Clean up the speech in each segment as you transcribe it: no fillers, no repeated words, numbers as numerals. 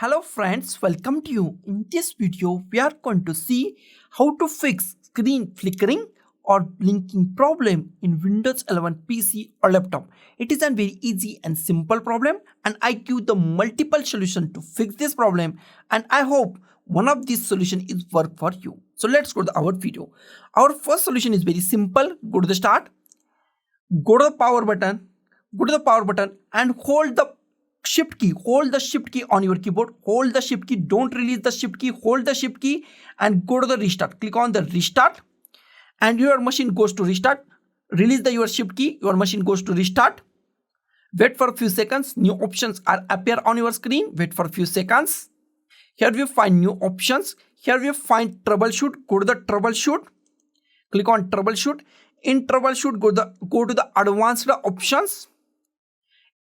Hello friends, welcome to you. In this video, we are going to see how to fix screen flickering or blinking problem in Windows 11 PC or laptop. It is a very easy and simple problem and I give the multiple solution to fix this problem and I hope one of these solution is work for you. So let's go to our video. Our first solution is very simple. Go to the start, go to the power button and hold the shift key on your keyboard. Hold the shift key, don't release the shift key, hold the shift key and go to the restart. Click on the restart and your machine goes to restart. Release your shift key, your machine goes to restart. Wait for a few seconds, new options are appear on your screen. Wait for a few seconds. Here we find new options. Here we find troubleshoot. Go to the troubleshoot, click on troubleshoot. In troubleshoot, go to the advanced options.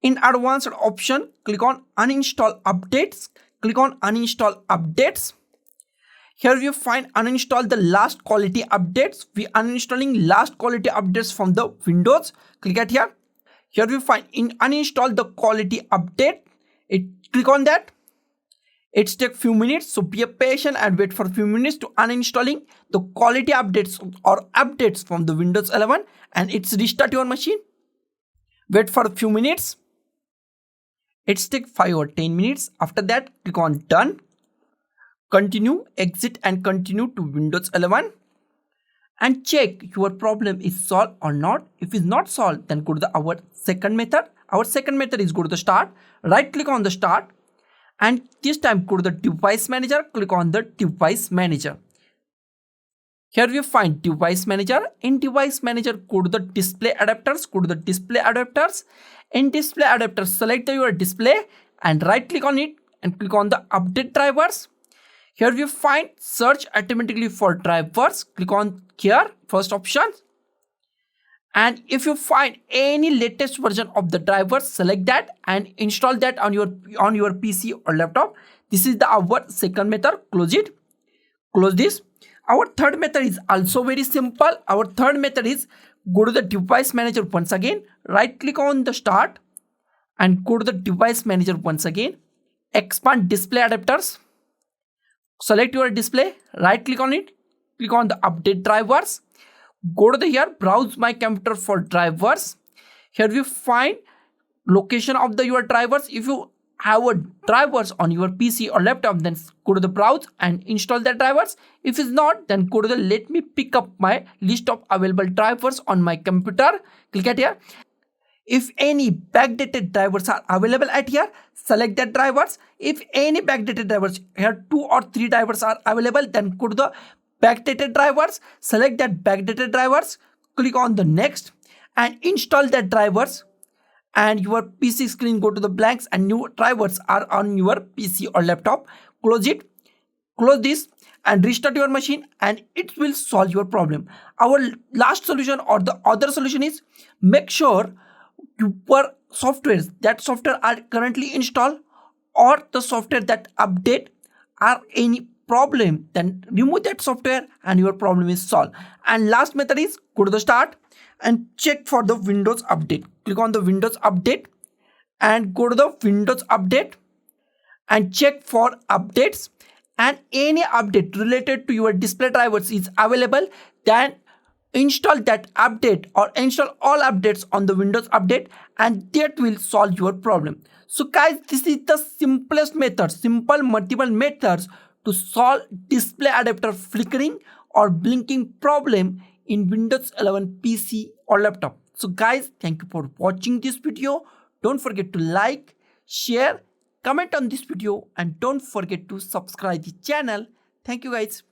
In advanced option, click on uninstall updates. Click on uninstall updates. Here you find uninstall the last quality updates. We are uninstalling last quality updates from the Windows. Click at here. Here we find in uninstall the quality update. Click on that. It takes few minutes, so be patient and wait for a few minutes to uninstalling the quality updates or updates from the Windows 11 and it's restart your machine. Wait for a few minutes. It takes 5 or 10 minutes. After that, click on done. Continue, exit and continue to Windows 11 and check your problem is solved or not. If it's not solved, then go to our second method. Our second method is go to the start, right click on the start and this time go to the device manager, click on the device manager. Here we find device manager. In device manager, go to the display adapters. Go to the display adapters. In display adapters, select your display and right click on it and click on the update drivers. Here we find search automatically for drivers. Click on here, first option. And if you find any latest version of the drivers, select that and install that on your PC or laptop. This is our second method. Close it. Close this. Our third method is also very simple. Our third method is go to the device manager once again, right click on the start and go to the device manager once again, expand display adapters, select your display, right click on it, click on the update drivers, go to the here, browse my computer for drivers. Here we find location of your drivers. If you have drivers on your PC or laptop, then go to the browse and install the drivers. If it's not, then go to the let me pick up my list of available drivers on my computer. Click at here. If any backdated drivers are available at here, select that drivers. If any backdated drivers, here 2 or 3 drivers are available, then go to the backdated drivers, select that backdated drivers, click on the next and install that drivers. And your PC screen go to the blanks and new drivers are on your PC or laptop. Close it, close this and restart your machine and it will solve your problem. Our last solution or the other solution is make sure your softwares that software are currently installed or the software that update are any problem, then remove that software and your problem is solved. And last method is go to the start and check for the Windows update. Click on the Windows update and go to the Windows update and check for updates and any update related to your display drivers is available, then install that update or install all updates on the Windows update and that will solve your problem. So guys, this is the simplest method, simple multiple methods to solve display adapter flickering or blinking problem in Windows 11 PC or laptop. So guys, thank you for watching this video. Don't forget to like, share, comment on this video and don't forget to subscribe the channel. Thank you guys.